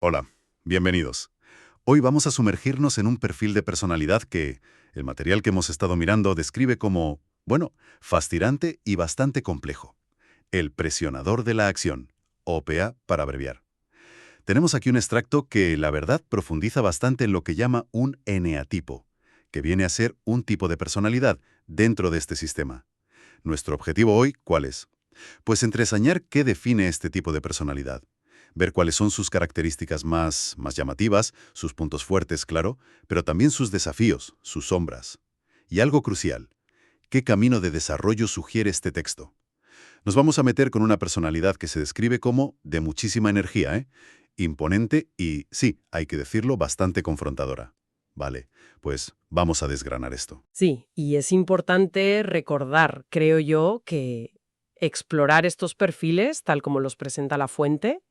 Hola, bienvenidos. Hoy vamos a sumergirnos en un perfil de personalidad que el material que hemos estado mirando describe como, bueno, fascinante y bastante complejo. El presionador de la acción, OPA para abreviar. Tenemos aquí un extracto que, la verdad, profundiza bastante en lo que llama un eneatipo, que viene a ser un tipo de personalidad dentro de este sistema. Nuestro objetivo hoy, ¿cuál es? Pues entresañar qué define este tipo de personalidad, ver cuáles son sus características más llamativas, sus puntos fuertes, claro, pero también sus desafíos, sus sombras. Y algo crucial, ¿qué camino de desarrollo sugiere este texto? Nos vamos a meter con una personalidad que se describe como de muchísima energía, imponente y, sí, hay que decirlo, bastante confrontadora. Vale, pues vamos a desgranar esto. Sí, y es importante recordar, creo yo, que explorar estos perfiles, tal como los presenta la fuente,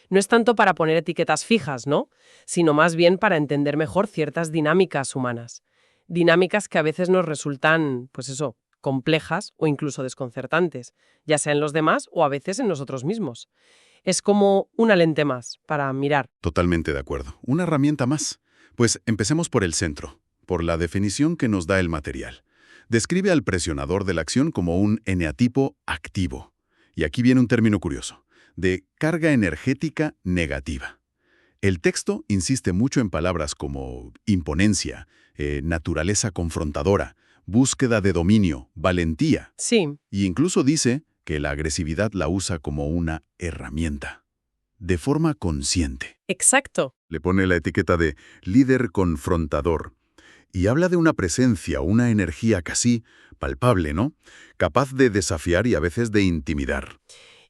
no es tanto para poner etiquetas fijas, ¿no? Sino más bien para entender mejor ciertas dinámicas humanas. Dinámicas que a veces nos resultan, pues eso, complejas o incluso desconcertantes, ya sea en los demás o a veces en nosotros mismos. Es como una lente más para mirar. Totalmente de acuerdo. Una herramienta más. Pues empecemos por el centro, por la definición que nos da el material. Describe al presionador de la acción como un eneatipo activo. Y aquí viene un término curioso, de carga energética negativa. El texto insiste mucho en palabras como imponencia, naturaleza confrontadora, búsqueda de dominio, valentía. Sí, E incluso dice que la agresividad la usa como una herramienta, de forma consciente. exacto. Le pone la etiqueta de líder confrontador y habla de una presencia, una energía casi palpable, ¿no? Capaz de desafiar y a veces de intimidar.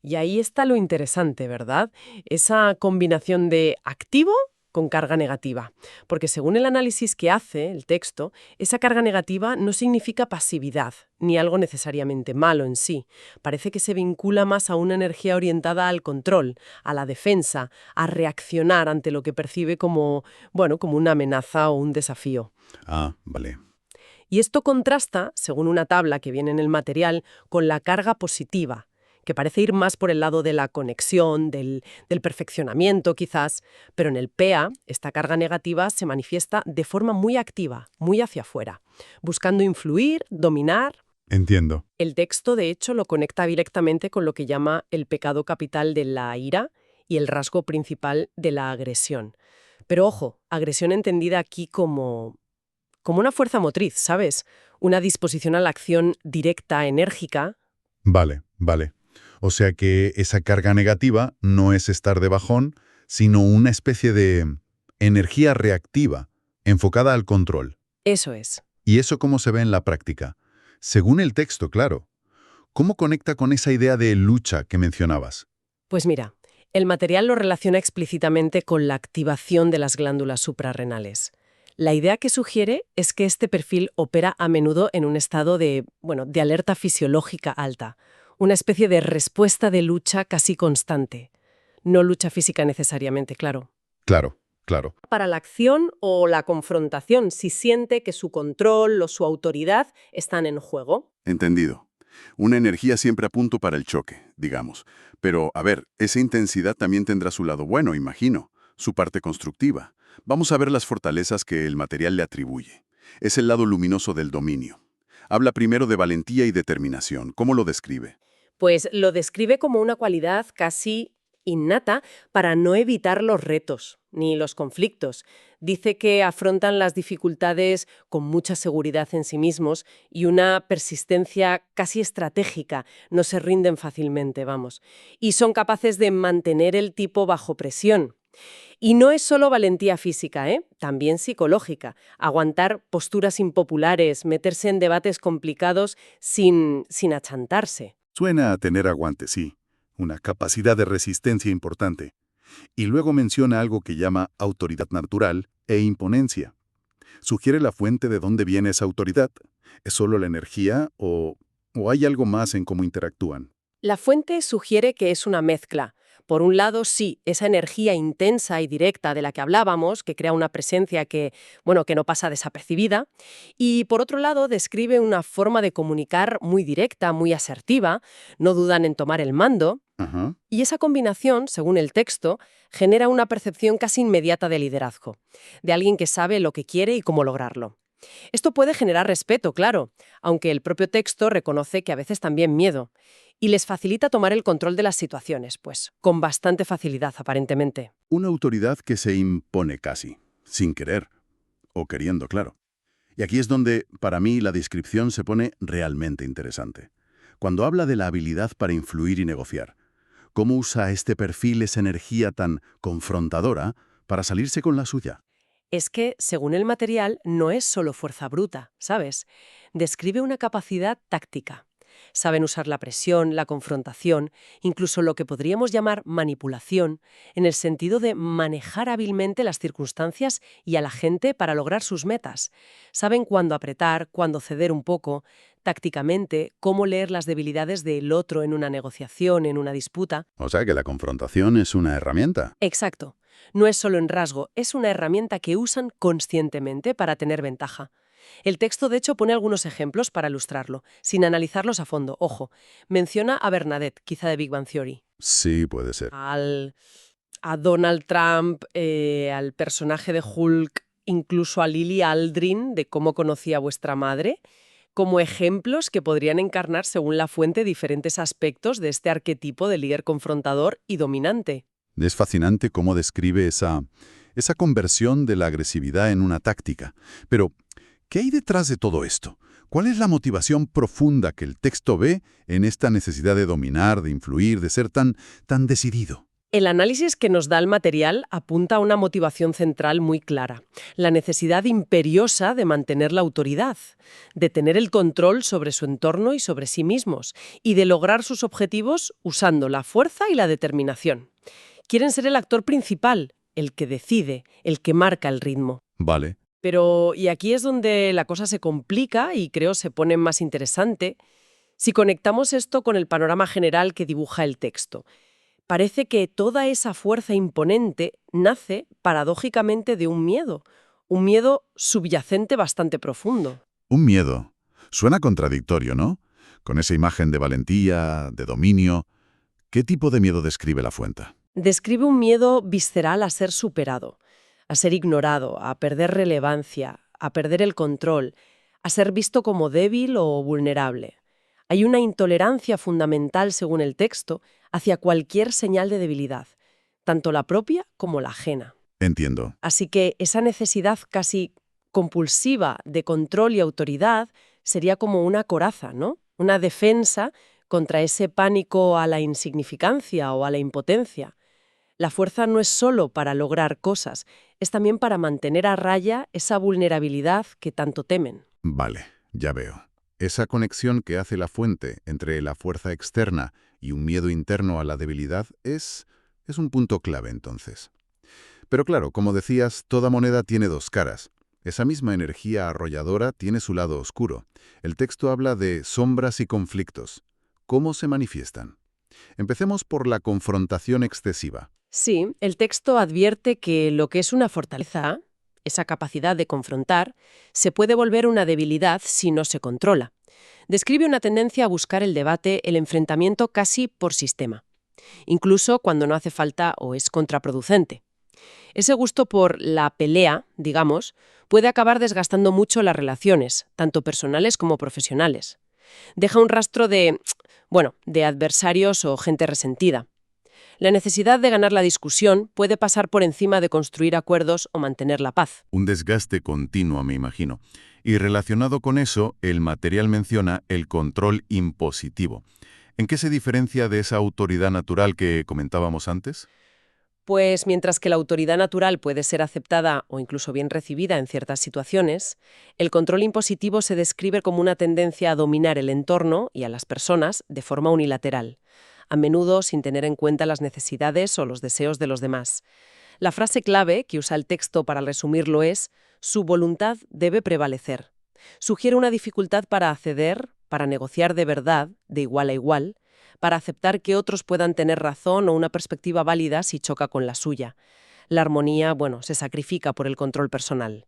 Y ahí está lo interesante, ¿verdad? Esa combinación de activo con carga negativa. Porque según el análisis que hace el texto, esa carga negativa no significa pasividad, ni algo necesariamente malo en sí. Parece que se vincula más a una energía orientada al control, a la defensa, a reaccionar ante lo que percibe como, bueno, como una amenaza o un desafío. Ah, vale. Y esto contrasta, según una tabla que viene en el material, con la carga positiva, que parece ir más por el lado de la conexión, del perfeccionamiento quizás, pero en el PEA esta carga negativa se manifiesta de forma muy activa, muy hacia afuera, buscando influir, dominar. Entiendo. El texto, de hecho, lo conecta directamente con lo que llama el pecado capital de la ira y el rasgo principal de la agresión. Pero ojo, agresión entendida aquí como una fuerza motriz, ¿sabes? Una disposición a la acción directa, enérgica. Vale, vale. O sea que esa carga negativa no es estar de bajón, sino una especie de energía reactiva, enfocada al control. Eso es. ¿Y eso cómo se ve en la práctica? Según el texto, claro. ¿Cómo conecta con esa idea de lucha que mencionabas? Pues mira, el material lo relaciona explícitamente con la activación de las glándulas suprarrenales. La idea que sugiere es que este perfil opera a menudo en un estado de, bueno, de alerta fisiológica alta, una especie de respuesta de lucha casi constante. No lucha física necesariamente, claro. Claro, claro. Para la acción o la confrontación, si siente que su control o su autoridad están en juego. Entendido. Una energía siempre a punto para el choque, digamos. Pero, a ver, esa intensidad también tendrá su lado bueno, imagino, su parte constructiva. Vamos a ver las fortalezas que el material le atribuye. Es el lado luminoso del dominio. Habla primero de valentía y determinación. ¿Cómo lo describe? Pues lo describe como una cualidad casi innata para no evitar los retos ni los conflictos. Dice que afrontan las dificultades con mucha seguridad en sí mismos y una persistencia casi estratégica. No se rinden fácilmente, vamos. Y son capaces de mantener el tipo bajo presión. Y no es solo valentía física, también psicológica. Aguantar posturas impopulares, meterse en debates complicados sin achantarse. Suena a tener aguante, sí. Una capacidad de resistencia importante. Y luego menciona algo que llama autoridad natural e imponencia. ¿Sugiere la fuente de dónde viene esa autoridad? ¿Es solo la energía o hay algo más en cómo interactúan? La fuente sugiere que es una mezcla. Por un lado, sí, esa energía intensa y directa de la que hablábamos, que crea una presencia que, bueno, que no pasa desapercibida. Y por otro lado, describe una forma de comunicar muy directa, muy asertiva, no dudan en tomar el mando. Ajá. Y esa combinación, según el texto, genera una percepción casi inmediata de liderazgo, de alguien que sabe lo que quiere y cómo lograrlo. Esto puede generar respeto, claro, aunque el propio texto reconoce que a veces también miedo, y les facilita tomar el control de las situaciones, pues, con bastante facilidad, aparentemente. Una autoridad que se impone casi, sin querer, o queriendo, claro. Y aquí es donde, para mí, la descripción se pone realmente interesante. Cuando habla de la habilidad para influir y negociar, ¿cómo usa este perfil esa energía tan confrontadora para salirse con la suya? Es que, según el material, no es solo fuerza bruta, ¿sabes? Describe una capacidad táctica. Saben usar la presión, la confrontación, incluso lo que podríamos llamar manipulación, en el sentido de manejar hábilmente las circunstancias y a la gente para lograr sus metas. Saben cuándo apretar, cuándo ceder un poco, tácticamente, cómo leer las debilidades del otro en una negociación, en una disputa. O sea que la confrontación es una herramienta. Exacto. No es solo en rasgo, es una herramienta que usan conscientemente para tener ventaja. El texto, de hecho, pone algunos ejemplos para ilustrarlo, sin analizarlos a fondo. Ojo, menciona a Bernadette, quizá de Big Bang Theory, Sí, puede ser. al, a Donald Trump, al personaje de Hulk, incluso a Lily Aldrin, de cómo conocía a vuestra madre, como ejemplos que podrían encarnar, según la fuente, diferentes aspectos de este arquetipo de líder confrontador y dominante. Es fascinante cómo describe esa conversión de la agresividad en una táctica. Pero, ¿qué hay detrás de todo esto? ¿Cuál es la motivación profunda que el texto ve en esta necesidad de dominar, de influir, de ser tan decidido? El análisis que nos da el material apunta a una motivación central muy clara, la necesidad imperiosa de mantener la autoridad, de tener el control sobre su entorno y sobre sí mismos, y de lograr sus objetivos usando la fuerza y la determinación. Quieren ser el actor principal, el que decide, el que marca el ritmo. Vale. Pero, y aquí es donde la cosa se complica y creo se pone más interesante, si conectamos esto con el panorama general que dibuja el texto. Parece que toda esa fuerza imponente nace, paradójicamente, de un miedo subyacente bastante profundo. Un miedo. Suena contradictorio, ¿no? Con esa imagen de valentía, de dominio. ¿Qué tipo de miedo describe la fuente? Describe un miedo visceral a ser superado, a ser ignorado, a perder relevancia, a perder el control, a ser visto como débil o vulnerable. Hay una intolerancia fundamental, según el texto, hacia cualquier señal de debilidad, tanto la propia como la ajena. Entiendo. Así que esa necesidad casi compulsiva de control y autoridad sería como una coraza, ¿no? Una defensa contra ese pánico a la insignificancia o a la impotencia. La fuerza no es solo para lograr cosas, es también para mantener a raya esa vulnerabilidad que tanto temen. Vale, ya veo. Esa conexión que hace la fuente entre la fuerza externa y un miedo interno a la debilidad es un punto clave entonces. Pero claro, como decías, toda moneda tiene dos caras. Esa misma energía arrolladora tiene su lado oscuro. El texto habla de sombras y conflictos. ¿Cómo se manifiestan? Empecemos por la confrontación excesiva. Sí, el texto advierte que lo que es una fortaleza, esa capacidad de confrontar, se puede volver una debilidad si no se controla. Describe una tendencia a buscar el debate, el enfrentamiento casi por sistema, incluso cuando no hace falta o es contraproducente. Ese gusto por la pelea, digamos, puede acabar desgastando mucho las relaciones, tanto personales como profesionales. Deja un rastro de adversarios o gente resentida. La necesidad de ganar la discusión puede pasar por encima de construir acuerdos o mantener la paz. Un desgaste continuo, me imagino. Y relacionado con eso, el material menciona el control impositivo. ¿En qué se diferencia de esa autoridad natural que comentábamos antes? Pues mientras que la autoridad natural puede ser aceptada o incluso bien recibida en ciertas situaciones, el control impositivo se describe como una tendencia a dominar el entorno y a las personas de forma unilateral, a menudo sin tener en cuenta las necesidades o los deseos de los demás. La frase clave que usa el texto para resumirlo es: su voluntad debe prevalecer. Sugiere una dificultad para acceder, para negociar de verdad, de igual a igual, para aceptar que otros puedan tener razón o una perspectiva válida si choca con la suya. La armonía, bueno, se sacrifica por el control personal.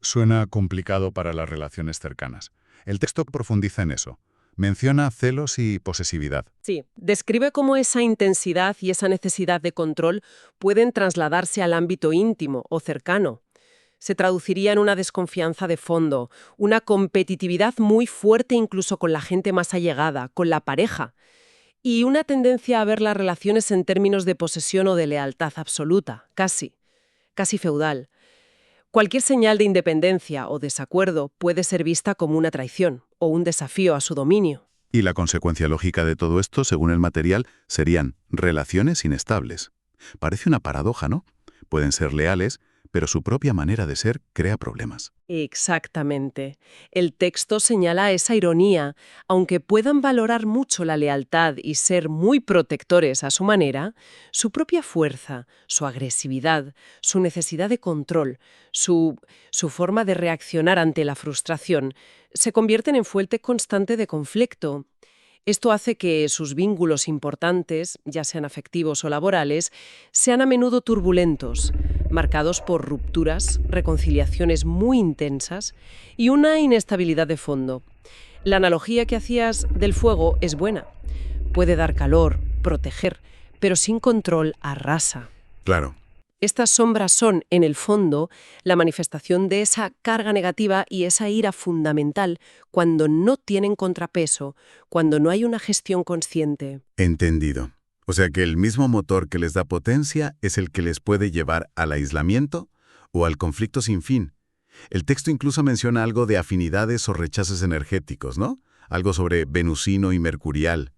Suena complicado para las relaciones cercanas. El texto profundiza en eso. Menciona celos y posesividad. Sí, describe cómo esa intensidad y esa necesidad de control pueden trasladarse al ámbito íntimo o cercano. Se traduciría en una desconfianza de fondo, una competitividad muy fuerte incluso con la gente más allegada, con la pareja, y una tendencia a ver las relaciones en términos de posesión o de lealtad absoluta, casi feudal. Cualquier señal de independencia o desacuerdo puede ser vista como una traición o un desafío a su dominio. Y la consecuencia lógica de todo esto, según el material, serían relaciones inestables. Parece una paradoja, ¿no? Pueden ser leales, pero su propia manera de ser crea problemas. Exactamente. El texto señala esa ironía. Aunque puedan valorar mucho la lealtad y ser muy protectores a su manera, su propia fuerza, su agresividad, su necesidad de control, su forma de reaccionar ante la frustración, se convierten en fuente constante de conflicto. Esto hace que sus vínculos importantes, ya sean afectivos o laborales, sean a menudo turbulentos, marcados por rupturas, reconciliaciones muy intensas y una inestabilidad de fondo. La analogía que hacías del fuego es buena. Puede dar calor, proteger, pero sin control arrasa. Claro. Estas sombras son, en el fondo, la manifestación de esa carga negativa y esa ira fundamental cuando no tienen contrapeso, cuando no hay una gestión consciente. Entendido. O sea que el mismo motor que les da potencia es el que les puede llevar al aislamiento o al conflicto sin fin. El texto incluso menciona algo de afinidades o rechazos energéticos, ¿no? Algo sobre venusino y mercurial.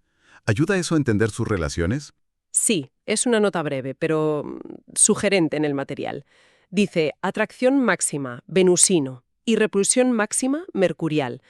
¿Ayuda eso a entender sus relaciones? Sí, es una nota breve, pero sugerente en el material. Dice, atracción máxima, venusino, y repulsión máxima, mercurial.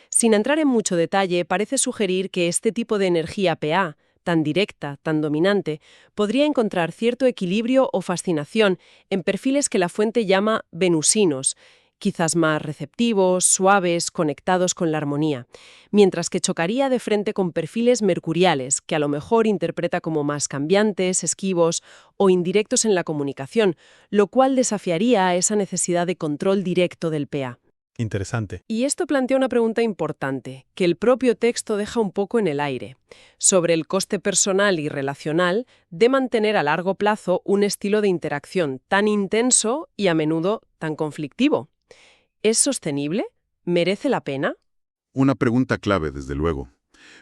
Sin entrar en mucho detalle, parece sugerir que este tipo de energía PA, tan directa, tan dominante, podría encontrar cierto equilibrio o fascinación en perfiles que la fuente llama venusinos, quizás más receptivos, suaves, conectados con la armonía, mientras que chocaría de frente con perfiles mercuriales, que a lo mejor interpreta como más cambiantes, esquivos o indirectos en la comunicación, lo cual desafiaría a esa necesidad de control directo del PA. Interesante. Y esto plantea una pregunta importante, que el propio texto deja un poco en el aire, sobre el coste personal y relacional de mantener a largo plazo un estilo de interacción tan intenso y a menudo tan conflictivo. ¿Es sostenible? ¿Merece la pena? Una pregunta clave, desde luego.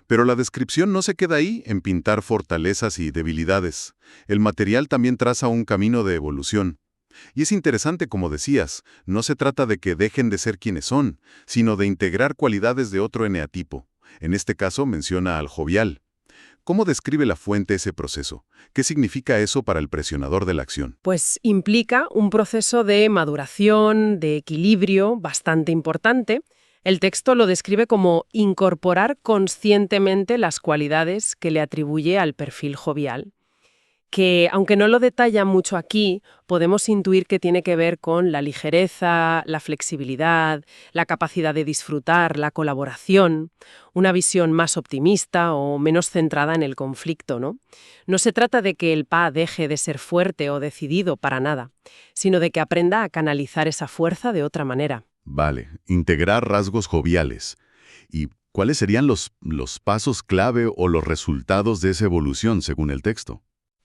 Pero la descripción no se queda ahí en pintar fortalezas y debilidades. El material también traza un camino de evolución. Y es interesante, como decías, no se trata de que dejen de ser quienes son, sino de integrar cualidades de otro eneatipo. En este caso menciona al jovial. ¿Cómo describe la fuente ese proceso? ¿Qué significa eso para el presionador de la acción? Pues implica un proceso de maduración, de equilibrio bastante importante. El texto lo describe como incorporar conscientemente las cualidades que le atribuye al perfil jovial, que, aunque no lo detalla mucho aquí, podemos intuir que tiene que ver con la ligereza, la flexibilidad, la capacidad de disfrutar, la colaboración, una visión más optimista o menos centrada en el conflicto, ¿no? No se trata de que el PA deje de ser fuerte o decidido para nada, sino de que aprenda a canalizar esa fuerza de otra manera. Vale, integrar rasgos joviales. ¿Y cuáles serían los pasos clave o los resultados de esa evolución según el texto?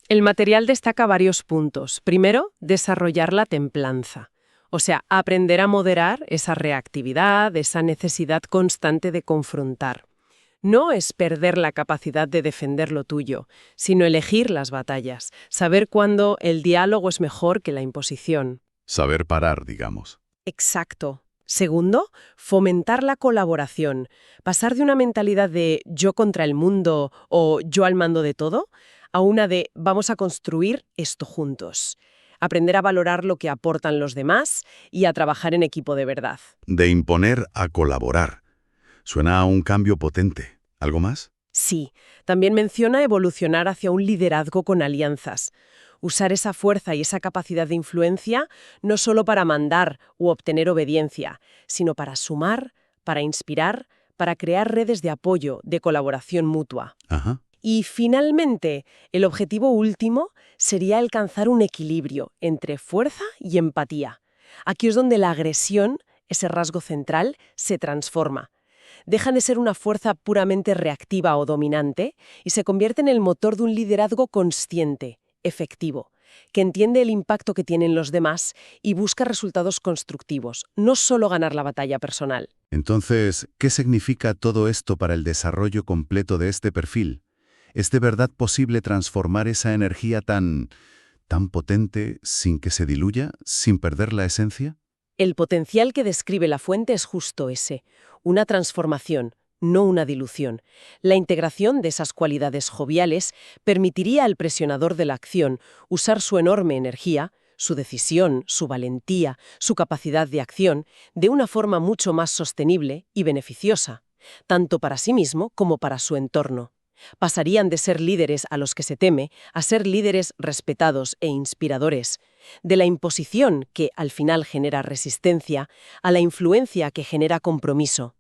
El material destaca varios puntos. Primero, desarrollar la templanza. O sea, aprender a moderar esa reactividad, esa necesidad constante de confrontar. No es perder la capacidad de defender lo tuyo, sino elegir las batallas, saber cuándo el diálogo es mejor que la imposición. Saber parar, digamos. Exacto. Segundo, fomentar la colaboración. Pasar de una mentalidad de yo contra el mundo o yo al mando de todo a una de vamos a construir esto juntos. Aprender a valorar lo que aportan los demás y a trabajar en equipo de verdad. De imponer a colaborar. Suena a un cambio potente. ¿Algo más? Sí, también menciona evolucionar hacia un liderazgo con alianzas. Usar esa fuerza y esa capacidad de influencia no solo para mandar u obtener obediencia, sino para sumar, para inspirar, para crear redes de apoyo, de colaboración mutua. Ajá. Y finalmente, el objetivo último sería alcanzar un equilibrio entre fuerza y empatía. Aquí es donde la agresión, ese rasgo central, se transforma. Dejan de ser una fuerza puramente reactiva o dominante y se convierte en el motor de un liderazgo consciente, efectivo, que entiende el impacto que tienen los demás y busca resultados constructivos, no solo ganar la batalla personal. Entonces, ¿qué significa todo esto para el desarrollo completo de este perfil? ¿Es de verdad posible transformar esa energía tan potente sin que se diluya, sin perder la esencia? El potencial que describe la fuente es justo ese, una transformación, no una dilución. La integración de esas cualidades joviales permitiría al presionador de la acción usar su enorme energía, su decisión, su valentía, su capacidad de acción, de una forma mucho más sostenible y beneficiosa, tanto para sí mismo como para su entorno. Pasarían de ser líderes a los que se teme a ser líderes respetados e inspiradores, de la imposición que al final genera resistencia a la influencia que genera compromiso.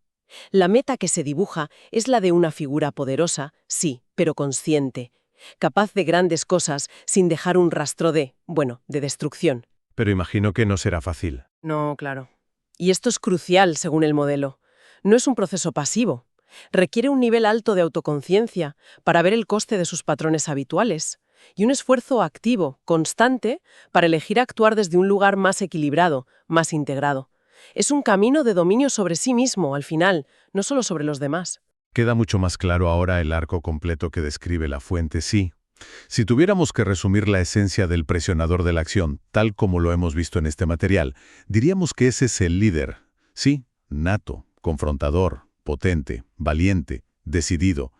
La meta que se dibuja es la de una figura poderosa, sí, pero consciente, capaz de grandes cosas sin dejar un rastro de destrucción. Pero imagino que no será fácil. No, claro. Y esto es crucial según el modelo. No es un proceso pasivo. Requiere un nivel alto de autoconciencia para ver el coste de sus patrones habituales y un esfuerzo activo, constante, para elegir actuar desde un lugar más equilibrado, más integrado. Es un camino de dominio sobre sí mismo, al final, no solo sobre los demás. Queda mucho más claro ahora el arco completo que describe la fuente, sí. Si tuviéramos que resumir la esencia del presionador de la acción, tal como lo hemos visto en este material, diríamos que ese es el líder. Sí, nato, confrontador, potente, valiente, decidido,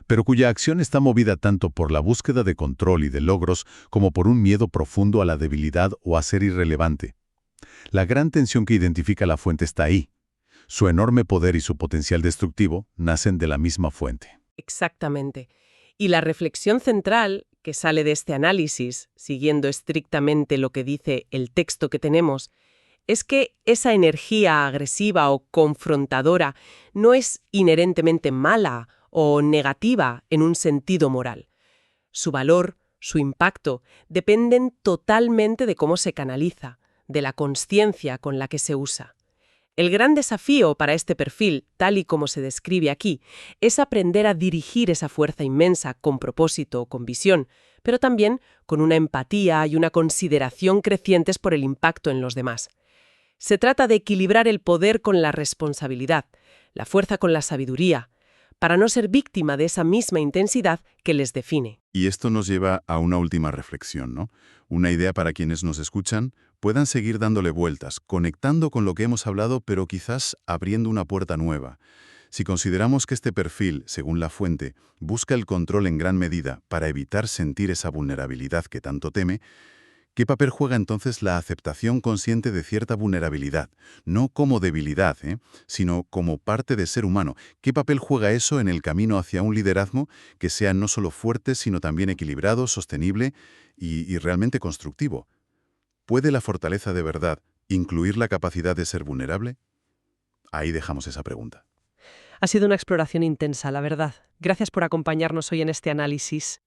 pero cuya acción está movida tanto por la búsqueda de control y de logros como por un miedo profundo a la debilidad o a ser irrelevante. La gran tensión que identifica la fuente está ahí. Su enorme poder y su potencial destructivo nacen de la misma fuente. Exactamente. Y la reflexión central que sale de este análisis, siguiendo estrictamente lo que dice el texto que tenemos, es que esa energía agresiva o confrontadora no es inherentemente mala o negativa en un sentido moral. Su valor, su impacto, dependen totalmente de cómo se canaliza, de la consciencia con la que se usa. El gran desafío para este perfil, tal y como se describe aquí, es aprender a dirigir esa fuerza inmensa con propósito, con visión, pero también con una empatía y una consideración crecientes por el impacto en los demás. Se trata de equilibrar el poder con la responsabilidad, la fuerza con la sabiduría, para no ser víctima de esa misma intensidad que les define. Y esto nos lleva a una última reflexión, ¿no? Una idea para quienes nos escuchan puedan seguir dándole vueltas, conectando con lo que hemos hablado, pero quizás abriendo una puerta nueva. Si consideramos que este perfil, según la fuente, busca el control en gran medida para evitar sentir esa vulnerabilidad que tanto teme, ¿qué papel juega entonces la aceptación consciente de cierta vulnerabilidad? No como debilidad, sino como parte de ser humano. ¿Qué papel juega eso en el camino hacia un liderazgo que sea no solo fuerte, sino también equilibrado, sostenible y realmente constructivo? ¿Puede la fortaleza de verdad incluir la capacidad de ser vulnerable? Ahí dejamos esa pregunta. Ha sido una exploración intensa, la verdad. Gracias por acompañarnos hoy en este análisis.